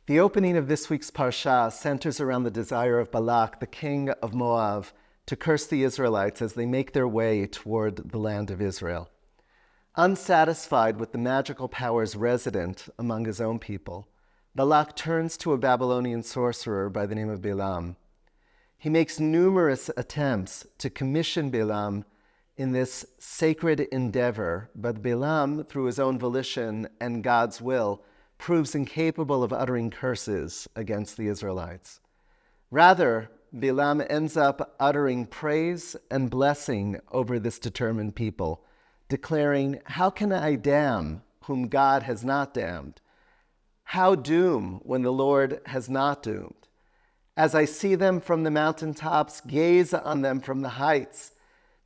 The opening of this week's Parsha centers around the desire of Balak, the king of Moab, to curse the Israelites as they make their way toward the land of Israel. Unsatisfied with the magical powers resident among his own people, Balak turns to a Babylonian sorcerer by the name of Balaam. He makes numerous attempts to commission Balaam in this sacred endeavor, but Balaam, through his own volition and God's will, proves incapable of uttering curses against the Israelites. Rather, Balaam ends up uttering praise and blessing over this determined people, declaring, "How can I damn whom God has not damned? How doom when the Lord has not doomed? As I see them from the mountaintops, gaze on them from the heights.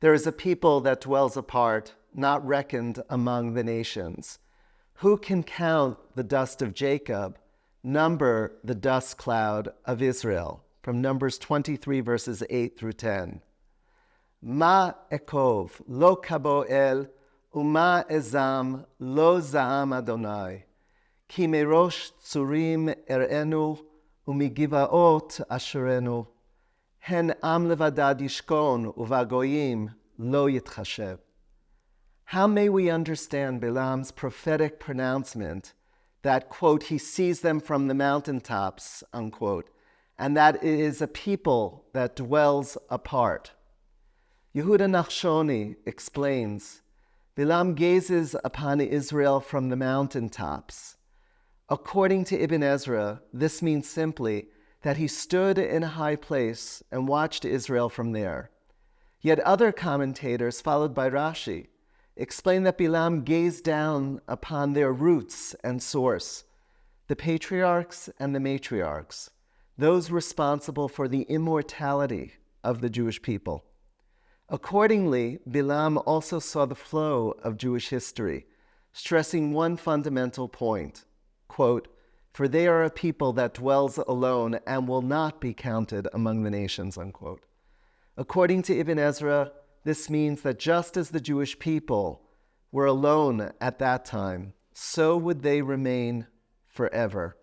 There is a people that dwells apart, not reckoned among the nations. Who can count the dust of Jacob, number the dust cloud of Israel?" From Numbers 23, verses 8 through 10. Ma ekov, lo kabo el, uma ezam, lo zaam Adonai. Ki merosh tzurim erenu, umigivaot asherenu. Hen am levadad yishkon, uvagoyim lo yitchashev. How may we understand Balaam's prophetic pronouncement that, quote, he sees them from the mountaintops, unquote, and that it is a people that dwells apart? Yehuda Nachshoni explains, Balaam gazes upon Israel from the mountaintops. According to Ibn Ezra, this means simply that he stood in a high place and watched Israel from there. Yet other commentators, followed by Rashi, explain that Balaam gazed down upon their roots and source, the patriarchs and the matriarchs, those responsible for the immortality of the Jewish people. Accordingly, Balaam also saw the flow of Jewish history, stressing one fundamental point, quote, "For they are a people that dwells alone and will not be counted among the nations," unquote. According to Ibn Ezra, this means that just as the Jewish people were alone at that time, so would they remain forever.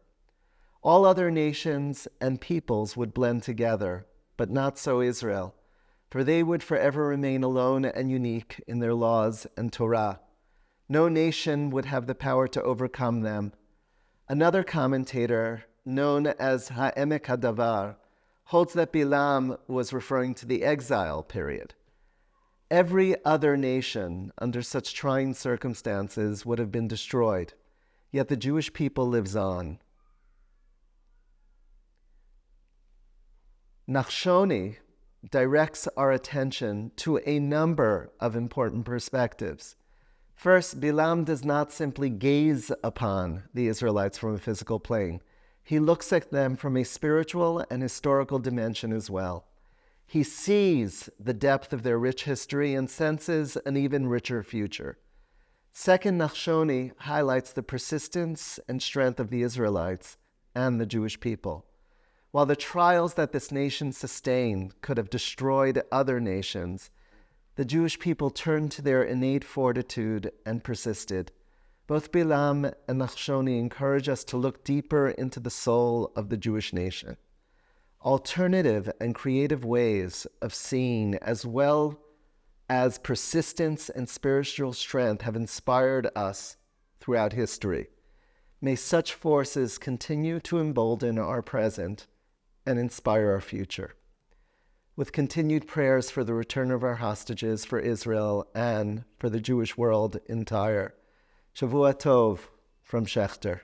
All other nations and peoples would blend together, but not so Israel, for they would forever remain alone and unique in their laws and Torah. No nation would have the power to overcome them. Another commentator, known as Ha'emek HaDavar, holds that Balaam was referring to the exile period. Every other nation under such trying circumstances would have been destroyed, yet the Jewish people lives on. Nachshoni directs our attention to a number of important perspectives. First, Balaam does not simply gaze upon the Israelites from a physical plane. He looks at them from a spiritual and historical dimension as well. He sees the depth of their rich history and senses an even richer future. Second, Nachshoni highlights the persistence and strength of the Israelites and the Jewish people. While the trials that this nation sustained could have destroyed other nations, the Jewish people turned to their innate fortitude and persisted. Both Balaam and Nachshoni encourage us to look deeper into the soul of the Jewish nation. Alternative and creative ways of seeing, as well as persistence and spiritual strength, have inspired us throughout history. May such forces continue to embolden our present and inspire our future. With continued prayers for the return of our hostages, for Israel, and for the Jewish world entire. Shavua Tov from Schechter.